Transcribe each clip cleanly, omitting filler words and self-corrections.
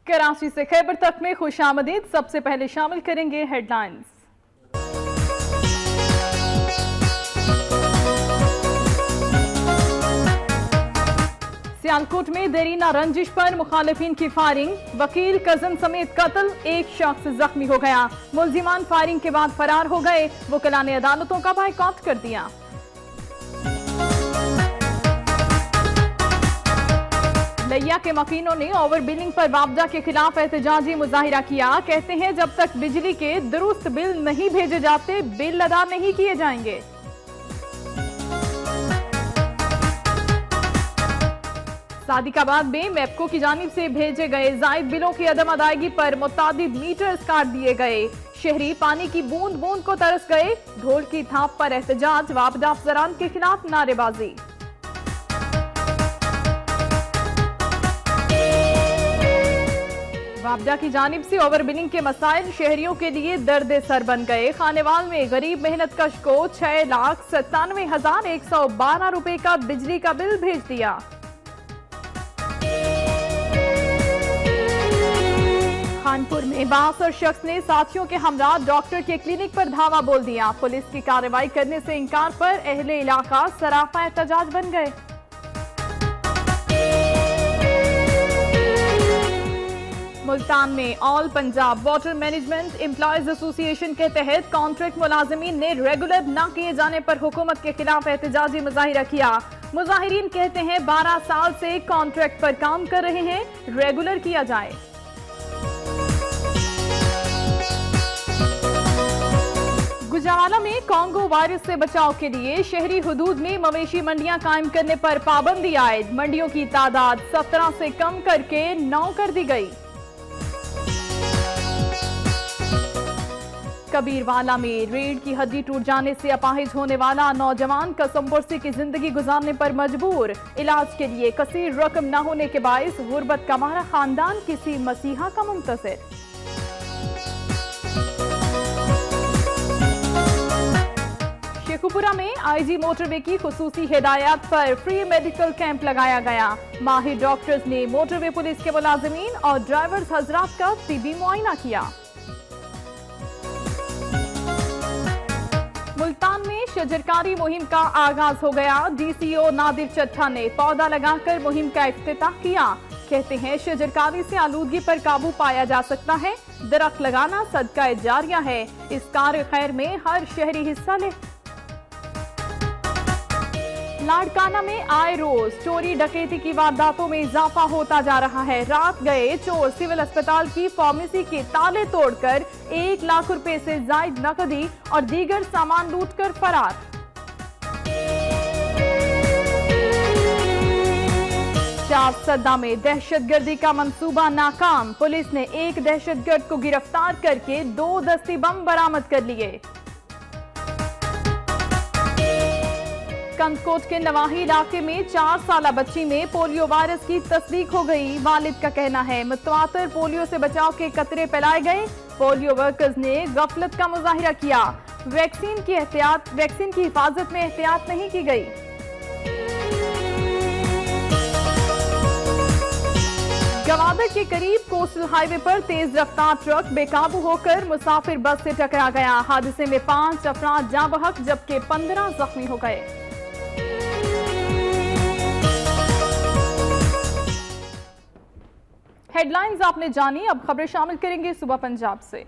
कराची से खैबर तक में खुशामदीद। सबसे पहले शामिल करेंगे हेडलाइंस। सियालकोट में देरीना रंजिश पर मुखालिफिन की फायरिंग, वकील कजन समेत कत्ल, एक शख्स जख्मी हो गया। मुलजिमान फायरिंग के बाद फरार हो गए। वकला ने अदालतों का बायकॉट कर दिया। लिया के मकीनों ने ओवर बिलिंग पर वापडा के खिलाफ एहतजाजी मुजाहिरा किया। कहते हैं जब तक बिजली के दुरुस्त बिल नहीं भेजे जाते बिल अदा नहीं किए जाएंगे। सादिकाबाद में मैपको की जानिब से भेजे गए जायद बिलों की अदम अदायगी पर मुतादिद मीटर्स काट दिए गए। शहरी पानी की बूंद बूंद को तरस गए। ढोल की थाप पर एहतजाज, वापडा अफसरान के खिलाफ नारेबाजी। वापडा की जानिब से ओवर बिलिंग के मसाइल शहरियों के लिए दर्द सर बन गए। खानेवाल में गरीब मेहनत कश को 6,97,112 रुपए का बिजली का बिल भेज दिया। खानपुर में 62 शख्स ने साथियों के हमरा डॉक्टर के क्लिनिक पर धावा बोल दिया। पुलिस की कार्रवाई करने से इंकार पर अहले इलाका सराफा एहतजाज बन गए। मुल्तान में all Punjab water management employees association के तहत कॉन्ट्रैक्ट मुलाजिमीन ने रेगुलर न किए जाने पर हुकूमत के खिलाफ एहतजाजी मुजाहिरा किया। मुजाहिरीन कहते हैं 12 साल से कॉन्ट्रैक्ट पर काम कर रहे हैं, रेगुलर किया जाए। गुजरावाला में कांगो वायरस से बचाव के लिए शहरी हुदूद में मवेशी मंडियां कायम करने पर पाबंदी आयद। मंडियों की तादाद 17 से कम करके 9 कर दी गई। कबीरवाला में रीढ़ की हड्डी टूट जाने से अपाहिज होने वाला नौजवान कसमपुरसी की जिंदगी गुजारने पर मजबूर। इलाज के लिए कसीर रकम न होने के बाइस गुर्बत का मारा खानदान किसी मसीहा का मुंतज़िर। शेखुपुरा में आईजी मोटरवे की खुसूसी हिदायत पर फ्री मेडिकल कैंप लगाया गया। माहिर डॉक्टर्स ने मोटरवे पुलिस के मुलाजिमीन और ड्राइवर्स हजरात का तिबी मुआयना किया। मुल्तान में शजरकारी मुहिम का आगाज हो गया। डीसीओ नादिर चट्टा ने पौधा लगाकर मुहिम का इफ्तिताह किया। कहते हैं शजरकारी से आलूदगी पर काबू पाया जा सकता है। दरख्त लगाना सदका जारिया है। इस कार्य खैर में हर शहरी हिस्सा ले। लाड़काना में आए रोज चोरी डकैती की वारदातों में इजाफा होता जा रहा है। रात गए चोर सिविल अस्पताल की फार्मेसी के ताले तोड़कर 1 लाख रुपए से जायद नकदी और दीगर सामान लूटकर फरार। चारसदा में दहशतगर्दी का मंसूबा नाकाम। पुलिस ने एक दहशतगर्द को गिरफ्तार करके 2 दस्ती बम बरामद कर लिए। कंदकोट के नवाही इलाके में 4 साला बच्ची में पोलियो वायरस की तस्दीक हो गई। वालिद का कहना है मुतवातर पोलियो से बचाव के कतरे फैलाए गए। पोलियो वर्कर्स ने गफलत का मुजाहिरा किया। वैक्सीन की हिफाजत में एहतियात नहीं की गई। गवादर के करीब कोस्टल हाईवे पर तेज रफ्तार ट्रक बेकाबू होकर मुसाफिर बस से टकरा गया। हादसे में 5 अफराद जाँ बहक जबकि 15 जख्मी हो गए। हेडलाइंस आपने जानी, अब खबरें शामिल करेंगे सुबह पंजाब से।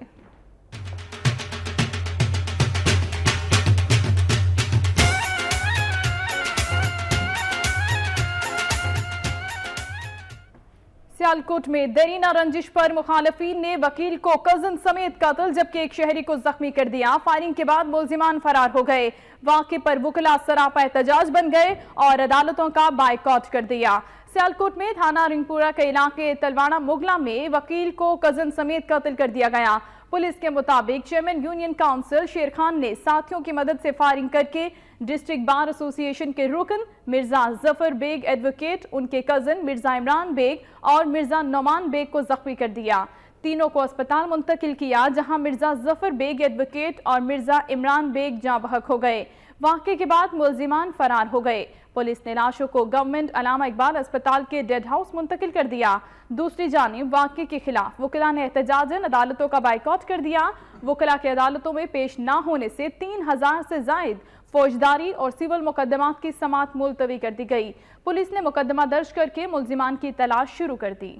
सियालकोट में देरीना रंजिश पर मुखालिफिन ने वकील को कजन समेत कत्ल जबकि एक शहरी को जख्मी कर दिया। फायरिंग के बाद मुलजिमान फरार हो गए। वाक़े पर वकला सरापा एहतजाज बन गए और अदालतों का बायकॉट कर दिया। सियालकोट में थाना रिंगपुरा के इलाके तलवाड़ा मुगला में वकील को कजन समेत कत्ल कर दिया गया। पुलिस के मुताबिक चेयरमैन यूनियन काउंसिल शेर खान ने साथियों की मदद से फायरिंग करके डिस्ट्रिक्ट बार एसोसिएशन के रुकन मिर्जा जफर बेग एडवोकेट, उनके कजन मिर्जा इमरान बेग और मिर्जा नौमान बेग को जख्मी कर दिया। तीनों को अस्पताल मुंतकिल किया जहां मिर्जा जफर बेग एडवोकेट और मिर्जा इमरान बेग जाँ बहक हो गए। वाक़े के बाद मुलजिमान फरार हो गए। पुलिस ने लाशों को गवर्नमेंट अलामा इकबाल अस्पताल के डेड हाउस मुंतकिल कर दिया। दूसरी जानिब वाक़े के खिलाफ वकीला ने एहतजाजन अदालतों का बाइकआउट कर दिया। वकीला के अदालतों में पेश न होने से 3000 से जायद फौजदारी और सिविल मुकदमात की समाअत मुलतवी कर दी गई। पुलिस ने मुकदमा दर्ज करके मुलजिमान की तलाश शुरू कर दी।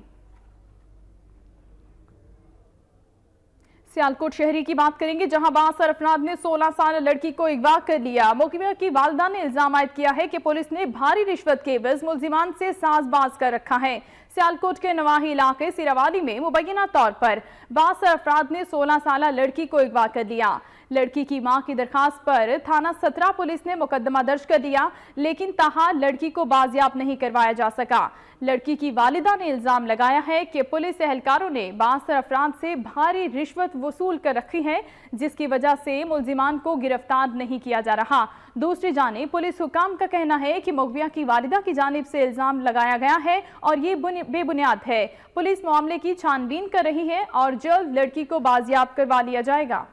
सियालकोट शहरी की बात करेंगे, जहां बासर अफराद ने 16 साल लड़की को अगवा कर लिया। मुकदमा की वालिदा ने इल्जाम आयद किया है कि पुलिस ने भारी रिश्वत के एवज मुलजिमान से साजबाज कर रखा है। सियालकोट के नवाही इलाके सिरावाली में मुबैना तौर पर बासर अफराद ने 16 साल लड़की को अगवा कर लिया। लड़की की मां की दरखास्त पर थाना 17 पुलिस ने मुकदमा दर्ज कर दिया, लेकिन ताहाल लड़की को बाजियाब नहीं करवाया जा सका। लड़की की वालिदा ने इल्जाम लगाया है कि पुलिस एहलकारों ने बासर अफराद से भारी रिश्वत वसूल कर रखी है, जिसकी वजह से मुलजिमान को गिरफ्तार नहीं किया जा रहा। दूसरी जानिब पुलिस हुकाम का कहना है कि मुगविया की वालिदा की जानिब से इल्जाम लगाया गया है और ये बेबुनियाद है। पुलिस मामले की छानबीन कर रही है और जल्द लड़की को बाजियाब करवा लिया जाएगा।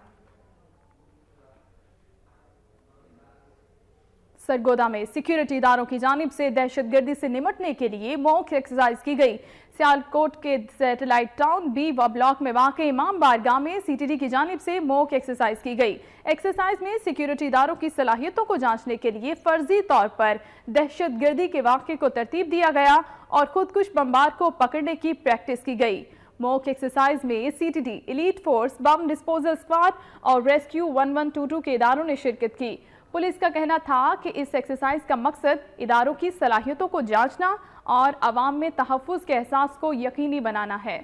सरगोदा में सिक्योरिटी इदारों की जानिब से दहशतगर्दी से निपटने के लिए मॉक एक्सरसाइज की गई। सियालकोट के सैटेलाइट टाउन बी व ब्लॉक में वाक़े इमाम बारगाह में सीटीडी की जानिब से मॉक एक्सरसाइज की गई। एक्सरसाइज में सिक्योरिटी इदारों की सलाहियतों को जांचने के लिए फर्जी तौर पर दहशतगर्दी के वाक़े को तरतीब दिया गया और खुदकुश बमबार को पकड़ने की प्रैक्टिस की गई। मॉक एक्सरसाइज में CTD, elite force, bomb disposal squad और रेस्क्यू 1122 के इदारों ने शिरकत की। पुलिस का कहना था कि इस एक्सरसाइज का मकसद इदारों की सलाहियतों को जांचना और अवाम में तहफ़्फ़ुज़ के एहसास को यकीनी बनाना है।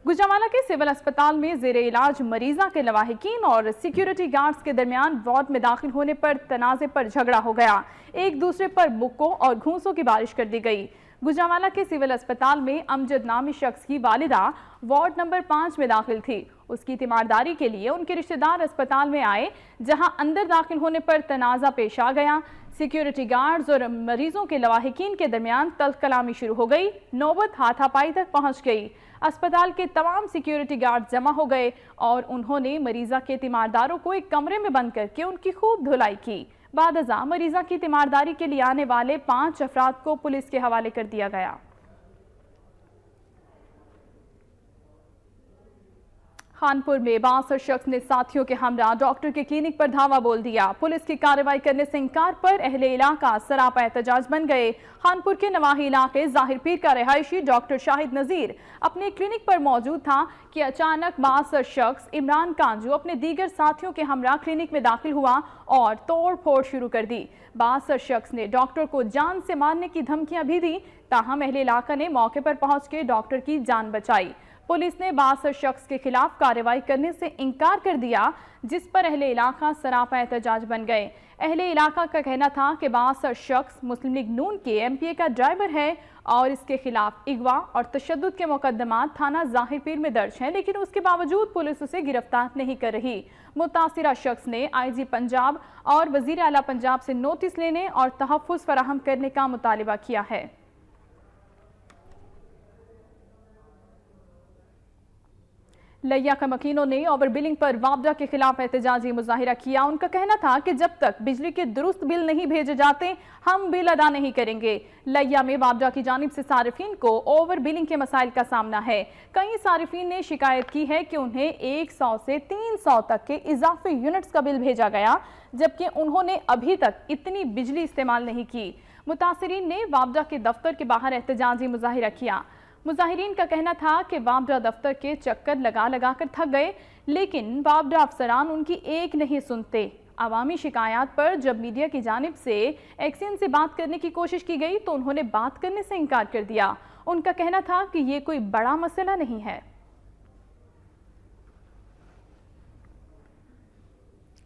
गुजरांवाला के सिविल अस्पताल में ज़ेरे इलाज मरीजा के लवाहिकीन और सिक्योरिटी गार्ड्स के दरमियान वार्ड में दाखिल होने पर तनाज़े पर झगड़ा हो गया। एक दूसरे पर बुक्कों और घूंसों की बारिश कर दी गई। गुजरांवाला के सिविल अस्पताल में अमजद नामी शख्स की वालिदा वार्ड नंबर 5 में दाखिल थी। उसकी तीमारदारी के लिए उनके रिश्तेदार अस्पताल में आए, जहां अंदर दाखिल होने पर तनाज़ा पेश आ गया। सिक्योरिटी गार्ड्स और मरीजों के लवाहिकीन के दरमियान तल्ख कलामी शुरू हो गई। नौबत हाथापाई तक पहुंच गई। अस्पताल के तमाम सिक्योरिटी गार्ड जमा हो गए और उन्होंने मरीजा के तीमारदारों को एक कमरे में बंद करके उनकी खूब धुलाई की। बादअज़ा मरीजा की तीमारदारी के लिए आने वाले 5 अफराद को पुलिस के हवाले कर दिया गया। खानपुर में बासर शख्स ने साथियों के हमरा डॉक्टर के क्लिनिक पर धावा बोल दिया। पुलिस की कार्रवाई करने से इंकार पर अहले इलाका सरापा एहतजाज बन गए। खानपुर के नवाही इलाके जाहिर पीर का रहायशी डॉक्टर शाहिद नजीर अपने क्लिनिक पर मौजूद था कि अचानक बासर शख्स इमरान कांजू अपने दीगर साथियों के हमरा क्लिनिक में दाखिल हुआ और तोड़ फोड़ शुरू कर दी। बासर शख्स ने डॉक्टर को जान से मारने की धमकियां भी दी, ताहम अहले इलाका ने मौके पर पहुंच के डॉक्टर की जान बचाई। पुलिस ने बासर शख्स के खिलाफ कार्रवाई करने से इनकार कर दिया, जिस पर अहले इलाका सरापा एहतजाज बन गए। अहले इलाका का कहना था कि बासर शख्स मुस्लिम लीग नून के एमपीए का ड्राइवर है और इसके खिलाफ इगवा और तशद्दुद के मुकदमात थाना जाहिर पीर में दर्ज हैं, लेकिन उसके बावजूद पुलिस उसे गिरफ्तार नहीं कर रही। मुतासिरा शख्स ने आईजी पंजाब और वजीर आला पंजाब से नोटिस लेने और तहफ़्फ़ुज़ फराहम करने का मुतालिबा किया है। लैया के मकीनों ने ओवर बिलिंग पर वापडा के खिलाफ एहतजाजी मुजाहिरा किया। उनका कहना था कि जब तक बिजली के दुरुस्त बिल नहीं भेजे जाते हम बिल अदा नहीं करेंगे। लैया में वापडा की जानिब से सारिफीन को ओवर बिलिंग के मसाइल का सामना है। कई सारिफीन ने शिकायत की है कि उन्हें 100 से 300 तक के इजाफी यूनिट्स का बिल भेजा गया, जबकि उन्होंने अभी तक इतनी बिजली इस्तेमाल नहीं की। मुतासिरीन ने वापडा के दफ्तर के बाहर एहतजाजी मुजाहिरा किया। मुजाहिरीन का कहना था कि वापडा दफ्तर के चक्कर लगा लगा कर थक गए, लेकिन वापडा अफसरान उनकी एक नहीं सुनते। अवामी शिकायत पर जब मीडिया की जानिब से एक्सियन से बात करने की कोशिश की गई तो उन्होंने बात करने से इनकार कर दिया। उनका कहना था कि ये कोई बड़ा मसला नहीं है।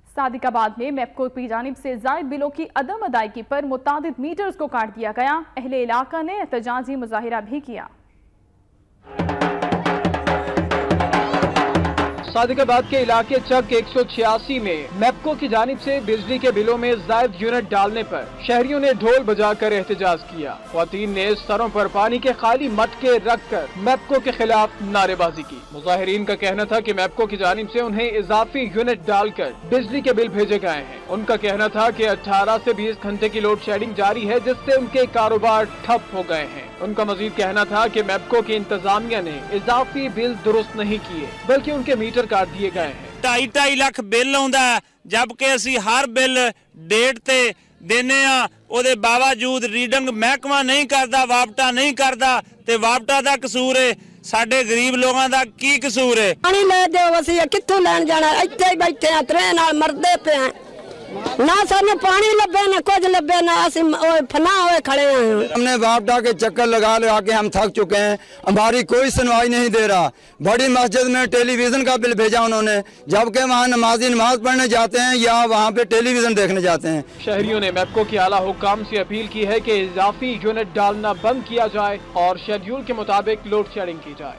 सादिकाबाद में मैपको की जानिब से जायद बिलों की अदम अदायगी पर मुतादिद मीटर्स को काट दिया गया। अहले इलाका ने एहतजाजी मुजाहिरा भी किया। सादिकाबाद के इलाके चक 186 में मैपको की जानिब से बिजली के बिलों में ज़ायद यूनिट डालने पर शहरियों ने ढोल बजाकर एहतजाज किया। ख्वातीन ने सरों पर पानी के खाली मटके रखकर मैपको के खिलाफ नारेबाजी की। मुजाहिरीन का कहना था कि मैपको की जानिब से उन्हें इजाफी यूनिट डालकर बिजली के बिल भेजे गए हैं। उनका कहना था कि 18 से 20 घंटे की लोड शेडिंग जारी है, जिससे उनके कारोबार ठप हो गए हैं। उनका मजीद कहना था कि मैपको की इंतजामिया ने इजाफी बिल दुरुस्त नहीं किए, बल्कि उनके मीटर काट दिए गए हैं। 2.5 ਲੱਖ ਬਿੱਲ ਆਉਂਦਾ, ਜਦਕਿ ਅਸੀਂ ਹਰ ਬਿੱਲ ਡੇਟ ਤੇ ਦੇਨੇ ਆ, ਉਹਦੇ ਬਾਵਜੂਦ ਰੀਡਿੰਗ ਮਹਿਕਮਾ ਨਹੀਂ ਕਰਦਾ, ਵਾਪਟਾ ਨਹੀਂ ਕਰਦਾ, ਤੇ ਵਾਪਟਾ ਦਾ ਕਸੂਰ ਹੈ, ਸਾਡੇ ਗਰੀਬ ਲੋਕਾਂ ਦਾ ਕੀ ਕਸੂਰ ਹੈ? ਪਾਣੀ ਲੈ ਦਿਓ, ਅਸੀਂ ਕਿੱਥੋਂ ਲੈਣ ਜਾਣਾ? ਇੱਥੇ ਹੀ ਬੈਠੇ ਆ, ਤਰੇ ਨਾਲ ਮਰਦੇ ਪਏ ਆ, ना सानू पानी लभे ना कुछ लभे ना, फना हुए खड़े हैं। हमने वापडा के चक्कर लगा के हम थक चुके हैं, हमारी कोई सुनवाई नहीं दे रहा। बड़ी मस्जिद में टेलीविजन का बिल भेजा उन्होंने, जबकि वहाँ नमाजी नमाज पढ़ने जाते हैं या वहाँ पे टेलीविजन देखने जाते हैं। शहरियों ने मैपको के आला हुक्काम से अपील की है कि इजाफी यूनिट डालना बंद किया जाए और शेड्यूल के मुताबिक लोड शेडिंग की जाए।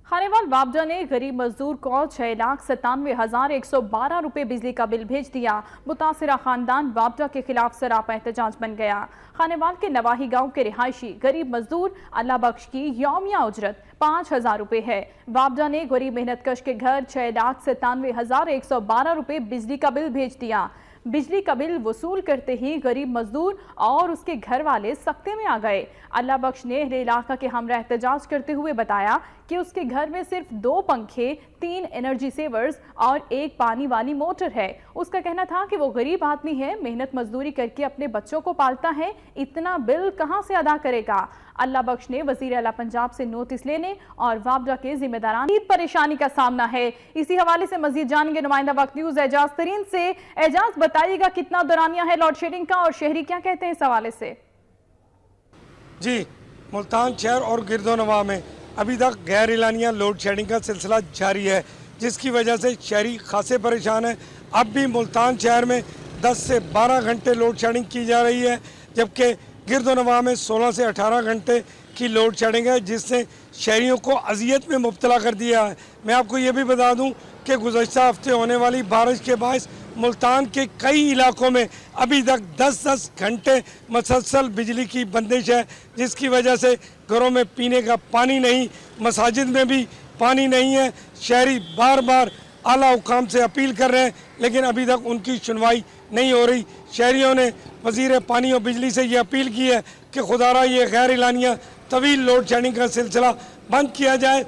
खानेवाल वापडा ने गरीब मजदूर को 6,97,112 रुपए बिजली का बिल भेज दिया। मुतासिरा खानदान वापडा के खिलाफ सरापा एहतजाज बन गया। खानेवाल के नवाही गांव के रिहायशी गरीब मजदूर अल्लाह बख्श की यौमिया उजरत 5,000 रुपए है। वापडा ने गरीब मेहनतकश के घर 6,97,112 रुपए बिजली का बिल भेज दिया। बिजली का बिल वसूल करते ही गरीब मजदूर और उसके घर वाले सख्ते में आ गए। अल्लाह बख्श ने अहले इलाका के हमरा एहतजाज करते हुए बताया कि उसके घर में सिर्फ 2 पंखे, 3 एनर्जी सेवर्स और 1 पानी वाली मोटर है। उसका कहना था कि वो गरीब आदमी है, मेहनत मजदूरी करके अपने बच्चों को पालता है, इतना बिल कहां से अदा करेगा। अल्लाह बख्श ने वजीर आला पंजाब से नोटिस लेने और वापडा के जिम्मेदारान की परेशानी का सामना है। इसी हवाले से मजीद जानेंगे नुमाइंदा वक्त न्यूज एजाज तरीन से। एजाज, बताइएगा कितना दौरानिया है लोड शेडिंग का और शहरी क्या कहते हैं इस हवाले से? जी, मुल्तान शहर और गिरदोनवा में अभी तक गैर एलानिया लोड शेडिंग का सिलसिला जारी है, जिसकी वजह से शहरी खासे परेशान हैं। अब भी मुल्तान शहर में 10 से 12 घंटे लोड शेडिंग की जा रही है, जबकि गिरदोनवा में 16 से 18 घंटे की लोड शेडिंग है, जिससे शहरियों को अजियत में मुब्तला कर दिया है। मैं आपको ये भी बता दूं कि गुज़श्ता हफ्ते होने वाली बारिश के बायस मुल्तान के कई इलाकों में अभी तक 10-10 घंटे मसलसल बिजली की बंदिश है, जिसकी वजह से घरों में पीने का पानी नहीं, मसाजिद में भी पानी नहीं है। शहरी बार बार आला हुकाम से अपील कर रहे हैं, लेकिन अभी तक उनकी सुनवाई नहीं हो रही। शहरियों ने वज़ीर पानी और बिजली से ये अपील की है कि खुदारा ये गैर एलानिया तवील लोड शेडिंग का सिलसिला बंद किया जाए।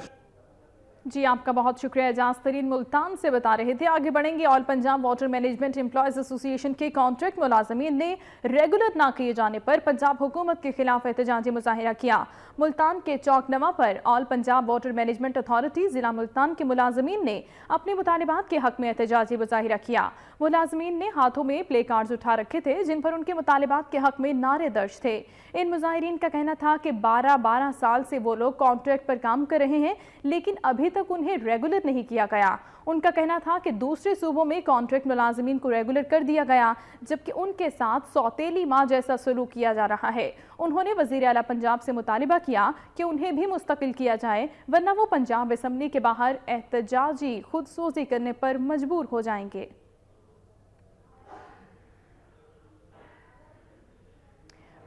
जी, आपका बहुत शुक्रिया। एजाज तरीन मुल्तान से बता रहे थे। आगे बढ़ेंगे। All Punjab water management employees association के कॉन्ट्रैक्ट मुलाजमीन ने रेगुलर ना किए जाने पर पंजाब हुकूमत के खिलाफ एहतजाजी मुजाहिरा किया। मुल्तान के चौक-नवा पर all Punjab water management authority ज़िला मुल्तान के मुलाजमीन ने अपने मुतालिबात के हक में एहतजाजी मुजाहिरा किया। मुलाजमीन ने हाथों में प्ले कार्ड्स उठा रखे थे, जिन पर उनके मुतालिबात के हक में नारे दर्ज थे। इन मुजाहिरीन का कहना था कि 12 साल से वो लोग कॉन्ट्रैक्ट पर काम कर रहे हैं, लेकिन अभी तक उन्हें रेगुलर नहीं किया गया। उनका कहना था कि दूसरे सूबों में कॉन्ट्रैक्ट मुलाजमीन को रेगुलर कर दिया गया, जबकि उनके साथ सौतेली माँ जैसा सलूक किया जा रहा है। उन्होंने वज़ीर आला पंजाब से मुतालिबा किया कि उन्हें भी मुस्तकिल किया जाए, वरना वो पंजाब असम्बली के बाहर एहतजाजी खुदसोजी करने पर मजबूर हो जाएंगे।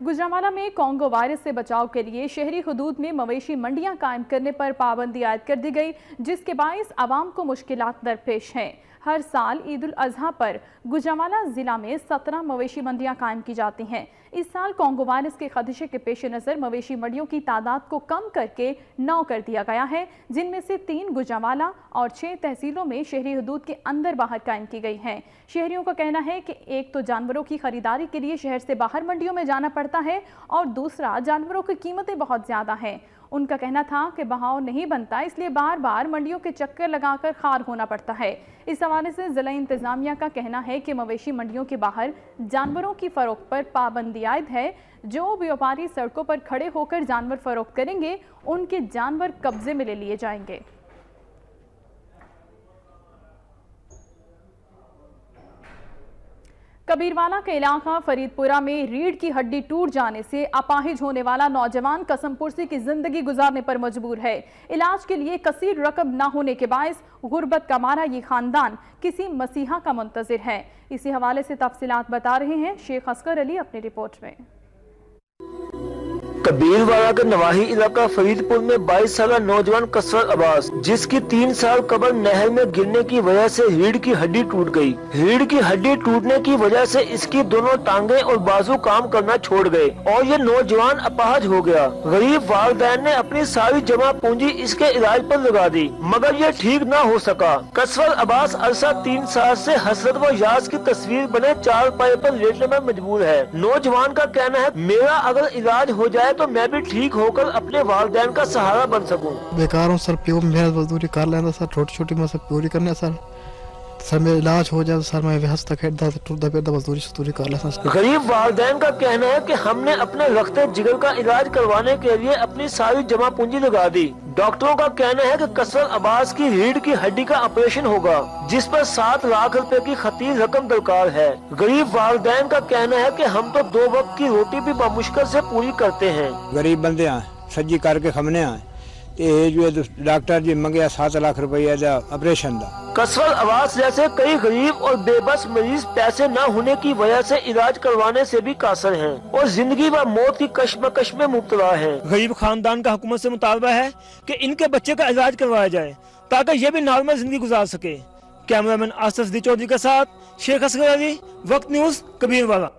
गुजरांवाला में कोंगो वायरस से बचाव के लिए शहरी हुदूद में मवेशी मंडियां कायम करने पर पाबंदी आयद कर दी गई, जिसके बायस आवाम को मुश्किलात दरपेश हैं। हर साल ईद उल अजहा पर गुजरांवाला जिला में 17 मवेशी मंडियां कायम की जाती हैं। इस साल कोंगो वायरस के खदशे के पेश नज़र मवेशी मंडियों की तादाद को कम करके 9 कर दिया गया है, जिनमें से 3 गुजरांवाला और 6 तहसीलों में शहरी हुदूद के अंदर बाहर कायम की गई हैं। शहरियों का कहना है कि एक तो जानवरों की खरीदारी के लिए शहर से बाहर मंडियों में जाना पड़ता है और दूसरा जानवरों की कीमतें बहुत ज़्यादा हैं। उनका कहना था कि बहाव नहीं बनता, इसलिए बार बार मंडियों के चक्कर लगाकर खार होना पड़ता है। इस हवाले से जिला इंतजामिया का कहना है कि मवेशी मंडियों के बाहर जानवरों की फरोख्त पर पाबंदी आयद है। जो व्यापारी सड़कों पर खड़े होकर जानवर फरोख्त करेंगे, उनके जानवर कब्जे में ले लिए जाएंगे। कबीरवाला के इलाका फरीदपुरा में रीढ़ की हड्डी टूट जाने से अपाहिज होने वाला नौजवान कसम पुर्सी की जिंदगी गुजारने पर मजबूर है। इलाज के लिए कसीर रकम न होने के बायस गुर्बत का मारा ये खानदान किसी मसीहा का मुंतजिर है। इसी हवाले से तफसीलात बता रहे हैं शेख असगर अली अपनी रिपोर्ट में। कबीरवाला का नवाही इलाका फरीदपुर में 22 साल नौजवान कसरत अब्बास, जिसकी 3 साल कबल नहर में गिरने की वजह से रीढ़ की हड्डी टूट गई। रीढ़ की हड्डी टूटने की वजह से इसकी दोनों टांगे और बाजू काम करना छोड़ गए और ये नौजवान अपाहज हो गया। गरीब वालिदैन ने अपनी सारी जमा पूंजी इसके इलाज पर लगा दी, मगर ये ठीक न हो सका। कसरत अब्बास अरसा 3 साल से हसरत व यास की तस्वीर बने 4 पाए पर लेटने में मजबूर है। नौजवान का कहना है, मेरा अगर इलाज हो जाए तो मैं भी ठीक होकर अपने वालिदैन का सहारा बन सकूं। बेकार हूँ सर, प्यो मेहनत मजदूरी कर लेना सर, छोटी छोटी मैं सब पूरी करने सर मेरा इलाज हो जाए सर, मैं हंसता खेलता टूटता फिरता मजदूरी कर लेना। गरीब वालिदैन का कहना है कि हमने अपने रखते जिगर का इलाज करवाने के लिए अपनी सारी जमा पूंजी लगा दी। डॉक्टरों का कहना है कि कसरत अब्बास की रीढ़ की हड्डी का ऑपरेशन होगा, जिस पर 7 लाख रुपए की खतीर रकम दरकार है। गरीब वालिदैन का कहना है कि हम तो 2 वक्त की रोटी भी बामुश्किल से पूरी करते हैं। गरीब बंदे हैं, सज्जी करके खमने हैं जो डॉक्टर जी मंगे 7 लाख रुपया का ऑपरेशन दा। कसरत अब्बास जैसे कई गरीब और बेबस मरीज पैसे न होने की वजह से इलाज करवाने से भी कासर हैं और जिंदगी व मौत की कश्मकश में मुब्तला हैं। गरीब खानदान का हुकूमत से मुतालबा है कि इनके बच्चे का इलाज करवाया जाए ताकि ये भी नॉर्मल जिंदगी गुजार सके। कैमरामैन आसिफ दी चौधरी के साथ शेख असगर अली, वक्त news, Kabirwala.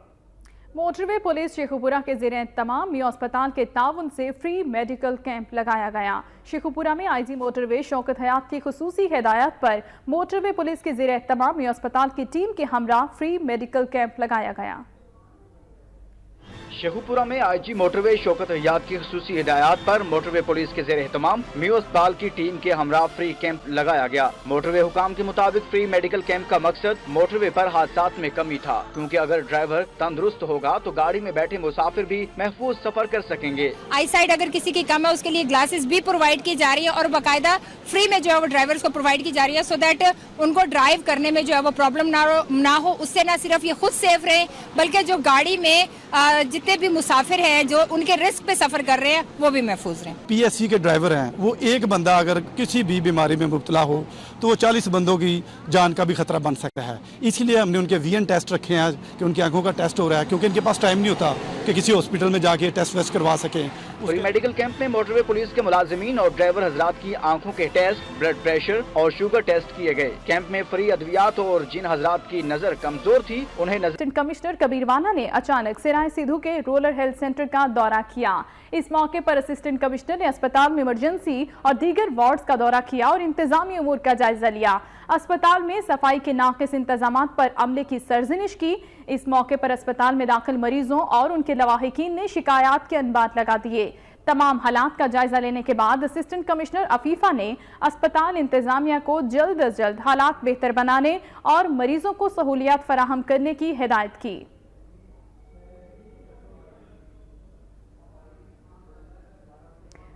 Motorway police Sheikhupura के ज़ेरे एहतमाम मियां अस्पताल के ताउन से फ्री मेडिकल कैंप लगाया गया। शेखुपुरा में आईजी मोटरवे शौकत हयात की खुसूसी हिदायत पर मोटरवे पुलिस के ज़ेरे एहतमाम मियां अस्पताल की टीम के हमरा फ्री मेडिकल कैंप लगाया गया। शेखुपुरा में आईजी मोटरवे शौकत हयात की खुसूसी हिदायत पर मोटरवे पुलिस के ज़ेरे एहतमाम मियां अस्पताल की टीम के हमरा फ्री कैंप लगाया गया। मोटरवे हुकाम के मुताबिक फ्री मेडिकल कैंप का मकसद मोटरवे पर हादसात में कमी था, क्योंकि अगर ड्राइवर तंदुरुस्त होगा तो गाड़ी में बैठे मुसाफिर भी महफूज सफर कर सकेंगे। आई साइड अगर किसी की कम है उसके लिए ग्लासेस भी प्रोवाइड की जा रही है और बाकायदा फ्री में जो है वो ड्राइवर्स को प्रोवाइड की जा रही है, सो दैट उनको ड्राइव करने में जो है वो प्रॉब्लम ना हो। उससे न सिर्फ ये खुद सेफ रहे बल्कि जो गाड़ी में जितने भी मुसाफिर हैं जो उनके रिस्क पे सफर कर रहे हैं वो भी महफूज रहे। पीएससी के ड्राइवर हैं, वो एक बंदा अगर किसी भी बीमारी में मुब्तला हो तो वो 40 बंदों की जान का भी खतरा बन सकता है। इसलिए हमने उनके वीएन टेस्ट रखे हैं कि उनकी आंखों का टेस्ट हो रहा है, क्योंकि इनके पास टाइम नहीं होता कि किसी हॉस्पिटल में जाके टेस्ट वेस्ट करवा सकें। फ्री मेडिकल कैंप में मोटरवे पुलिस के मुलाजिमीन और ड्राइवर हजरात की आंखों के टेस्ट, ब्लड प्रेशर और शुगर टेस्ट किए गए। कैंप में फ्री अद्वियात और जिन हजरात की नजर कमजोर थी उन्हें असिस्टेंट कमिश्नर कबीरवाला ने अचानक सिराय सिद्धू के रूरल हेल्थ सेंटर का दौरा किया। इस मौके पर असिस्टेंट कमिश्नर ने अस्पताल में इमरजेंसी और दीगर वार्ड्स का दौरा किया और इंतजामी उमूर का जायजा लिया। अस्पताल में सफाई के नाकिस इंतजामात पर अमले की सरजनिश की। इस मौके पर अस्पताल में दाखिल मरीजों और उनके लवाहिकीन ने शिकायत के अनबात लगा दिए। तमाम हालात का जायजा लेने के बाद असिस्टेंट कमिश्नर अफीफा ने अस्पताल इंतजामिया को जल्द अज जल्द हालात बेहतर बनाने और मरीजों को सहूलियात फराहम करने की हिदायत की।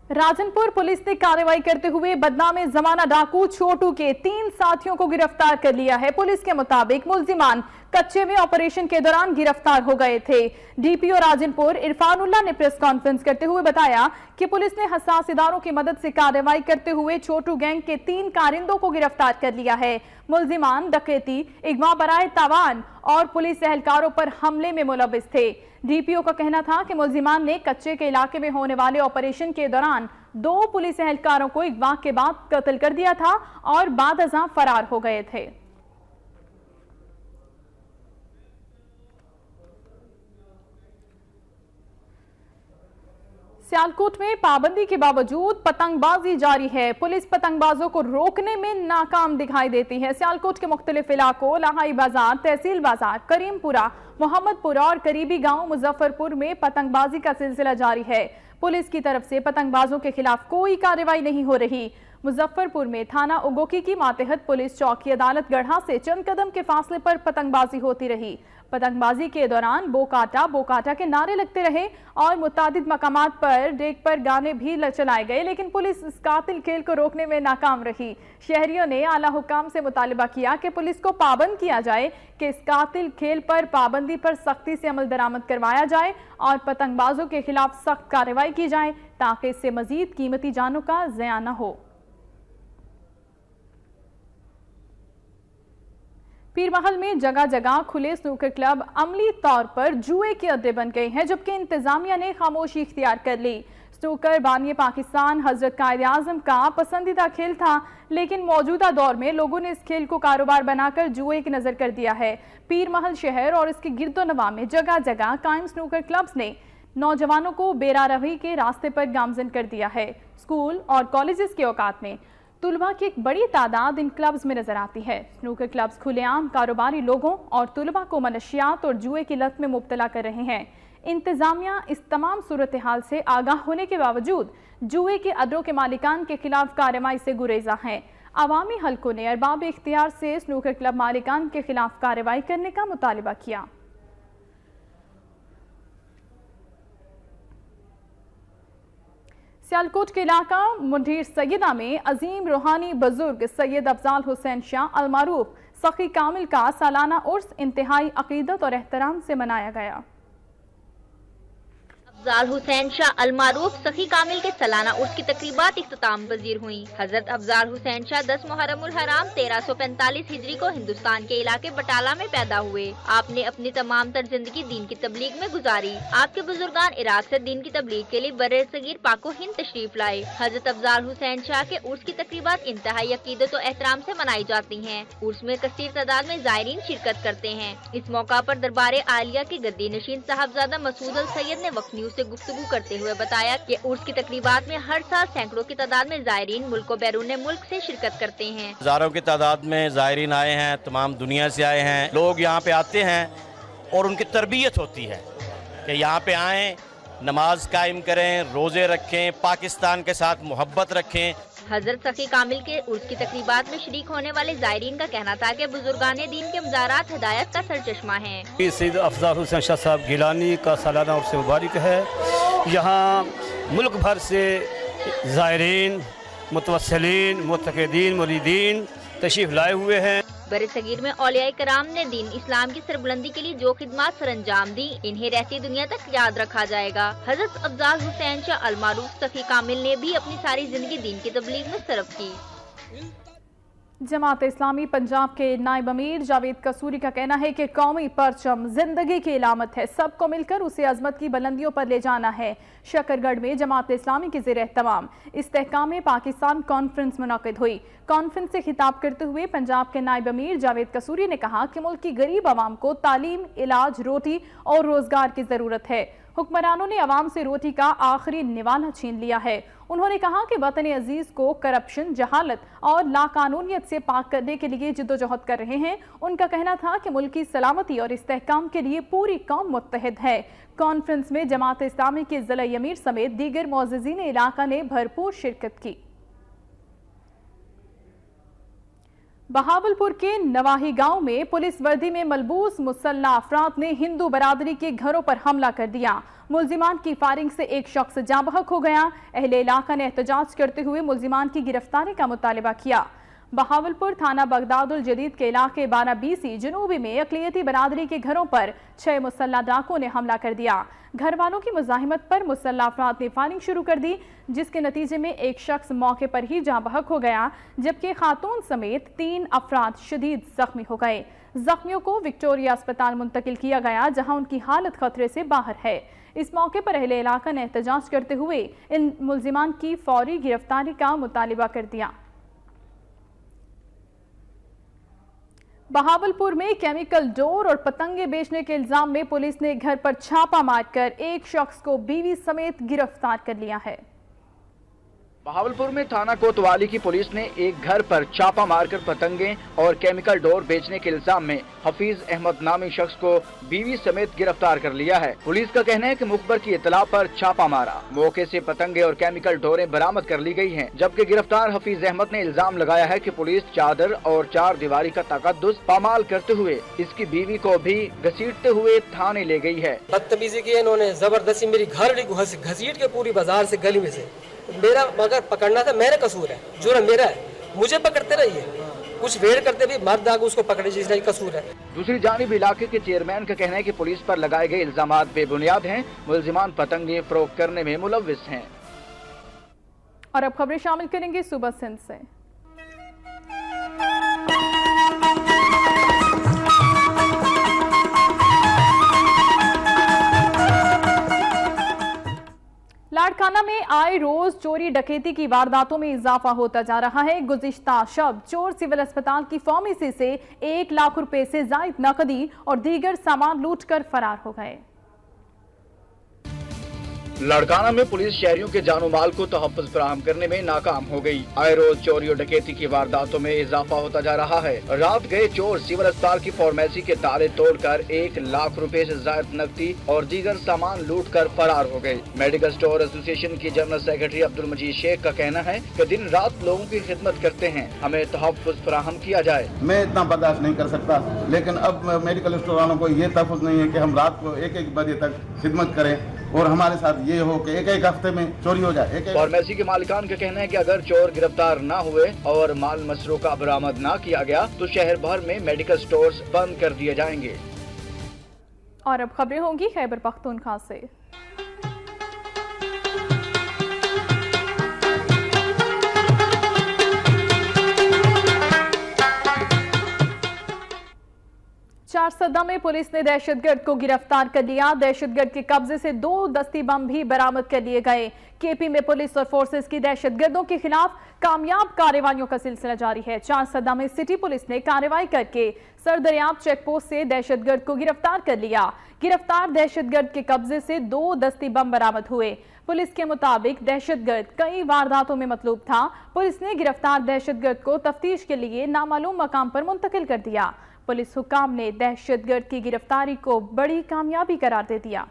राजनपुर पुलिस ने कार्रवाई करते हुए बदनाम जमाना डाकू छोटू के 3 साथियों को गिरफ्तार कर लिया है। पुलिस के मुताबिक मुलजिमान कच्चे में ऑपरेशन के दौरान गिरफ्तार हो गए थे। डीपीओ राजनपुर इरफानुल्लाह ने प्रेस कॉन्फ्रेंस करते हुए बताया कि पुलिस ने हसास इदारों की मदद से कार्रवाई करते हुए छोटू गैंग के 3 कारिंदों को गिरफ्तार कर लिया है। मुलजिमान डकैती, इगवा बराए तावान और पुलिस एहलकारों पर हमले में मुलविस थे। डीपीओ का कहना था कि मुलजिमान ने कच्चे के इलाके में होने वाले ऑपरेशन के दौरान 2 पुलिस एहलकारों को इगवा के बाद कत्ल कर दिया था और बाद अज़ां फरार हो गए थे। सियालकोट में पाबंदी के बावजूद पतंगबाजी जारी है। पुलिस पतंगबाजों को रोकने में नाकाम दिखाई देती है। सियालकोट के मुख्तलिफ इलाकों लाहाई बाजार, तहसील बाजार, करीमपुरा, मोहम्मदपुरा और करीबी गांव मुजफ्फरपुर में पतंगबाजी का सिलसिला जारी है। पुलिस की तरफ से पतंगबाजों के खिलाफ कोई कार्रवाई नहीं हो रही। मुजफ्फरपुर में थाना उगोकी की मातहत पुलिस चौकी अदालत गढ़ा से चंद कदम के फासले पर पतंगबाजी होती रही। पतंगबाजी के दौरान बोकाटा के नारे लगते रहे और मुतादिद मकामात पर डेक पर गाने भी चलाए गए, लेकिन पुलिस इस कातिल खेल को रोकने में नाकाम रही। शहरियों ने आला हुक्काम से मुतालिबा किया कि पुलिस को पाबंद किया जाए कि इस कातिल खेल पर पाबंदी पर सख्ती से अमल दरामद करवाया जाए और पतंगबाजों के खिलाफ सख्त कार्रवाई की जाए ताकि इससे मजीद कीमती जानों का ज़िया न हो। पीरमहल में जगह जगह खुले स्नूकर क्लब अमली तौर पर जुए के अड्डे बन गए हैं, जबकि इंतजामिया ने खामोशी इख्तियार कर ली। स्नूकर बानी पाकिस्तान हजरत कायद-ए-आज़म का पसंदीदा खेल था, लेकिन मौजूदा दौर में लोगों ने इस खेल को कारोबार बनाकर जुए की नजर कर दिया है। पीरमहल शहर और इसके गिरदोनवा में जगह जगह कायम स्नूकर क्लब्स ने नौजवानों को बेरारवी के रास्ते पर गामजन कर दिया है। स्कूल और कॉलेजेस के औकात में तुलबा की एक बड़ी तादाद इन क्लब्स में नजर आती है। स्नूकर क्लब्स खुलेआम कारोबारी लोगों और तुलबा को मनशियात और जुए की लत में मुब्तला कर रहे हैं। इंतजामिया इस तमाम सूरत हाल से आगाह होने के बावजूद जुए के अड्डों के मालिकान के खिलाफ कार्रवाई से गुरेजा हैं। अवामी हलकों ने अरबाब इख्तियार से स्नूकर क्लब मालिकान के खिलाफ कार्रवाई करने का मुतालिबा किया। सियालकोट के इलाका मुंडीर सैयदा में अजीम रूहानी बुजुर्ग सैयद अफजाल हुसैन शाह अलमारूफ सखी कामिल का सालाना उर्स इंतहाई अकीदत और एहतराम से मनाया गया। अफजाल हुसैन शाह अलमारूफ सखी कामिल के सालाना उर्स की तकरीबात इख्तिताम पजीर हुई। हजरत अफजाल हुसैन शाह 10 मुहर्रमुल हराम 1345 हिजरी को हिंदुस्तान के इलाके बटाला में पैदा हुए। आपने अपनी तमाम तर जिंदगी दीन की तबलीग में गुजारी। आपके बुजुर्गान इराक से दीन की तबलीग के लिए बर्रे सगीर पाको हिंद तशरीफ लाए। हजरत अफजाल हुसैन शाह के उर्स की तकरीबात इंतहाई अकीदत और एहतराम से मनाई जाती हैं। उर्स में कसीर तादाद में ज़ायरीन शिरकत करते हैं। इस मौका पर दरबार आलिया के गद्दी नशीन साहबजादा मसूद अल सैयद ने वक्त न्यूज से गुफ्तगू करते हुए बताया कि उर्स की तकरीबात में हर साल सैकड़ों की तादाद में ज़ायरीन मुल्क और बैरून मुल्क से शिरकत करते हैं। हजारों की तादाद में ज़ायरीन आए हैं, तमाम दुनिया से आए हैं। लोग यहाँ पे आते हैं और उनकी तरबियत होती है कि यहाँ पे आएँ, नमाज कायम करें, रोज़े रखें, पाकिस्तान के साथ मोहब्बत रखें। हजरत सखी कामिल के उर्स की तकरीबात में शरीक होने वाले ज़ायरीन का कहना था कि बुजुर्गाने दीन के मज़ारात हिदायत का सरचश्मा है। सैयद अफजाल हुसैन शाह साहब गिलानी का सालाना उर्स मुबारक है। यहाँ मुल्क भर से ज़ायरीन, मुतवस्सिलीन, मुतक़ीदीन, मुरीदीन तशरीफ़ लाए हुए हैं। बरे सगीर में औलिया कराम ने दीन इस्लाम की सरबुलंदी के लिए जो खिदमत सरअंजाम दी, इन्हें रहती दुनिया तक याद रखा जाएगा। हजरत अफजाल हुसैन शाह अलमारूफ सखी कामिल ने भी अपनी सारी जिंदगी दीन की तबलीग में सर्फ की। जमात इस्लामी पंजाब के नायब अमीर जावेद कसूरी का कहना है कि कौमी परचम जिंदगी की इलामत है, सबको मिलकर उसे अजमत की बुलंदियों पर ले जाना है। शकरगढ़ में जमात इस्लामी की ज़ेर एहतमाम इस्तेहकाम पाकिस्तान कॉन्फ्रेंस मुनक़िद हुई। कॉन्फ्रेंस से खिताब करते हुए पंजाब के नायब अमीर जावेद कसूरी ने कहा कि मुल्क की गरीब आवाम को तालीम, इलाज, रोटी और रोजगार की ज़रूरत है। हुक्मरानों ने आवाम से रोटी का आखिरी निवाला छीन लिया है। उन्होंने कहा कि वतन अजीज को करप्शन, जहालत और लाकानूनियत से पाक करने के लिए जिद्दोजहद कर रहे हैं। उनका कहना था कि मुल्क की सलामती और इस्तेहकाम के लिए पूरी कौम मुत्तहिद है। कॉन्फ्रेंस में जमात इस्लामी के ज़िला अमीर समेत दीगर मोअज़्ज़िज़ीन इलाका ने भरपूर शिरकत की। बहावलपुर के नवाही गांव में पुलिस वर्दी में मलबूस मुसल्ला अफराद ने हिंदू बरादरी के घरों पर हमला कर दिया। मुल्जिमान की फायरिंग से एक शख्स जाँ बहक हो गया। अहले इलाका ने एहतजाज करते हुए मुल्जिमान की गिरफ्तारी का मुतालिबा किया। बहावलपुर थाना बगदादुल जदीद के इलाके 12BC जनूबी में अक़लियती बरादरी के घरों पर 6 मुसल्ला डाकुओं ने हमला कर दिया। घर वालों की मुज़ाहिमत पर मुसल्ला अफराद ने फायरिंग शुरू कर दी, जिसके नतीजे में एक शख्स मौके पर ही जाँ बहक हो गया, जबकि खातून समेत 3 अफराद शदीद जख्मी हो गए। जख्मियों को विक्टोरिया अस्पताल मुंतकिल किया गया, जहां उनकी हालत खतरे से बाहर है। इस मौके पर अहले इलाका ने एहतजाज करते हुए इन मुल्जिमान की फौरी गिरफ्तारी का मुतालिबा कर दिया। बहावलपुर में केमिकल डोर और पतंगे बेचने के इल्जाम में पुलिस ने घर पर छापा मारकर एक शख्स को बीवी समेत गिरफ्तार कर लिया है। बहावलपुर में थाना कोतवाली की पुलिस ने एक घर पर छापा मारकर पतंगे और केमिकल डोर बेचने के इल्जाम में हफीज अहमद नामी शख्स को बीवी समेत गिरफ्तार कर लिया है। पुलिस का कहना है कि मुखबर की इतला पर छापा मारा, मौके से पतंगे और केमिकल डोरें बरामद कर ली गई हैं। जबकि गिरफ्तार हफीज अहमद ने इल्जाम लगाया है कि पुलिस चादर और चार दीवारी का तकद्दुस पामाल करते हुए इसकी बीवी को भी घसीटते हुए थाने ले गई है। बदतमीजी की इन्होंने, जबरदस्ती मेरी घर घसीट के पूरी बाजार से गली में से, मेरा मगर पकड़ना था, मेरा कसूर है, जुर्म मेरा है, मुझे पकड़ते रहिए, कुछ वेट करते भी मर्द आगे उसको पकड़े जिसका कसूर है। दूसरी जानिब इलाके के चेयरमैन का कहना है कि पुलिस पर लगाए गए इल्जामात बेबुनियाद हैं, मुलजिमान पतंगे फरोख्त करने में मुलव्विस हैं। और अब खबरें शामिल करेंगे सुबह सिंध से। लाड़काना में आए रोज चोरी डकैती की वारदातों में इजाफा होता जा रहा है। गुज़िश्ता शब चोर सिविल अस्पताल की फार्मेसी से 1 लाख रुपए से जायद नकदी और दीगर सामान लूटकर फरार हो गए। लाड़काना में पुलिस शहरियों के जानो माल को तहफ़्फ़ुज़ फराहम करने में नाकाम हो गई। आए रोज चोरी और डकैती की वारदातों में इजाफा होता जा रहा है। रात गए चोर सिविल अस्पताल की फार्मेसी के ताले तोड़कर 1 लाख रुपए से जायद नकदी और दीगर सामान लूट कर फरार हो गए। मेडिकल स्टोर एसोसिएशन की जनरल सेक्रेटरी अब्दुल मजीद शेख का कहना है कि दिन रात लोगों की खिदमत करते हैं, हमें तहफ़्फ़ुज़ फराहम किया जाए। मैं इतना बर्दाश्त नहीं कर सकता, लेकिन अब मेडिकल स्टोर वालों को ये तहफ़्फ़ुज़ नहीं है कि हम रात को 1-1 बजे तक खिदमत करें और हमारे साथ ये हो कि एक हफ्ते में चोरी हो जाए। फार्मेसी के मालिकान का कहना है कि अगर चोर गिरफ्तार न हुए और माल मसरूका बरामद न किया गया तो शहर भर में मेडिकल स्टोर्स बंद कर दिए जाएंगे। और अब खबरें होंगी खैबर पख्तूनख्वा से। चारसदा में पुलिस ने दहशतगर्द को गिरफ्तार कर लिया। दहशतगर्द के कब्जे से 2 दस्ती बम भी बरामद कर लिए गए। केपी में पुलिस और फोर्सेस की दहशतगर्दों के खिलाफ कामयाब कार्रवाइयों का सिलसिला जारी है। चारसदा में सिटी पुलिस ने कार्रवाई करके सरदरियाब चेक पोस्ट से दहशतगर्द को गिरफ्तार कर लिया। गिरफ्तार दहशतगर्द के कब्जे से 2 दस्ती बम बरामद हुए। पुलिस के मुताबिक दहशतगर्द कई वारदातों में मतलूब था। पुलिस ने गिरफ्तार दहशतगर्द को तफ्तीश के लिए नामालूम मकाम पर मुंतकिल कर दिया। पुलिस हुकाम ने दहशतगर्द की गिरफ्तारी को बड़ी कामयाबी करार दे दिया।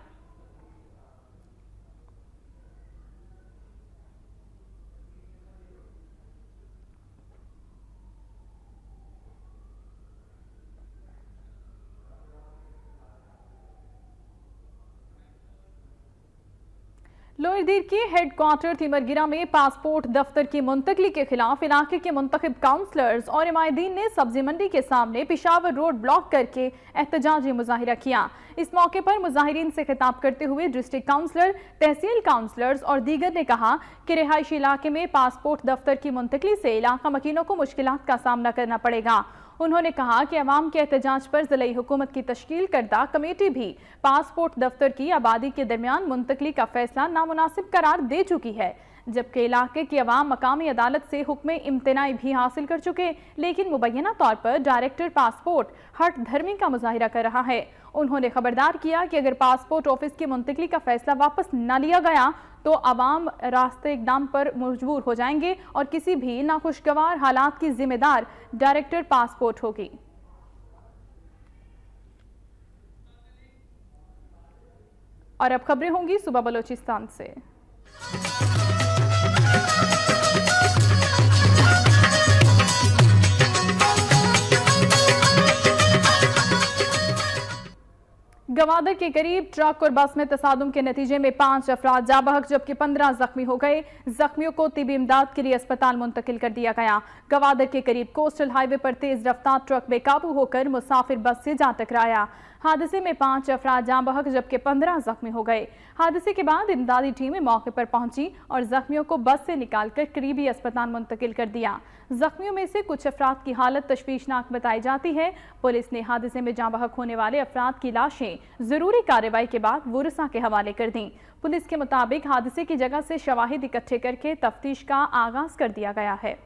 लोअर दीर के हेडक्वार्टर तिमरगिरा में पासपोर्ट दफ्तर की मुंतकली के खिलाफ इलाके के मुंतखब काउंसलर्स और इमायदीन ने सब्जी मंडी के सामने पिशावर रोड ब्लॉक करके एहतजाजी मुजाहिरा किया। इस मौके पर मुजाहिरीन से खिताब करते हुए डिस्ट्रिक्ट काउंसलर, तहसील काउंसलर्स और दीगर ने कहा कि रिहायशी इलाके में पासपोर्ट दफ्तर की मुंतकली से इलाका मकीनों को मुश्किलात का सामना करना पड़ेगा। उन्होंने कहा कि अवाम के एहतजाज पर ज़िला हुकूमत की तश्कील करदा कमेटी भी पासपोर्ट दफ्तर की आबादी के दरमियान मुंतकली का फैसला नामुनासिब करार दे चुकी है, जबकि इलाके की अवाम मकामी अदालत से हुक्म इम्तनाई भी हासिल कर चुके, लेकिन मुबैना तौर पर डायरेक्टर पासपोर्ट हट धर्मी का मुजाहिरा कर रहा है। उन्होंने खबरदार किया कि अगर पासपोर्ट ऑफिस की मुंतकली का फैसला वापस न लिया गया तो अवाम रास्ते इकदाम पर मजबूर हो जाएंगे और किसी भी नाखुशगवार हालात की जिम्मेदार डायरेक्टर पासपोर्ट होगी। और अब खबरें होंगी सुबह बलोचिस्तान से। गवादर के करीब ट्रक और बस में तसादुम के नतीजे में 5 अफराद जा बहक जबकि 15 जख्मी हो गए। जख्मियों को तिबी इमदाद के लिए अस्पताल मुंतकिल कर दिया गया। गवादर के करीब कोस्टल हाईवे पर तेज रफ्तार ट्रक बेकाबू होकर मुसाफिर बस से जा टकराया। हादसे में 5 अफराद जाँ बहक जबकि 15 जख्मी हो गए। हादसे के बाद इमदादी टीमें मौके पर पहुंची और जख्मियों को बस से निकालकर करीबी अस्पताल मुंतकिल कर दिया। जख्मियों में से कुछ अफराद की हालत तशवीशनाक बताई जाती है। पुलिस ने हादसे में जाँ बहक होने वाले अफराद की लाशें जरूरी कार्रवाई के बाद वुरसा के हवाले कर दी। पुलिस के मुताबिक हादसे की जगह से शवाहिद इकट्ठे करके तफ्तीश का आगाज कर दिया गया है।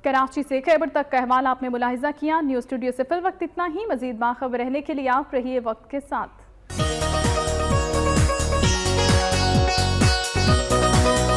कराची से खैबर तक का अहवाल आपने मुलाहिजा किया। न्यूज़ स्टूडियो से फिल वक्त इतना ही। मजीद बाखबर रहने के लिए आप रहिए वक्त के साथ। है।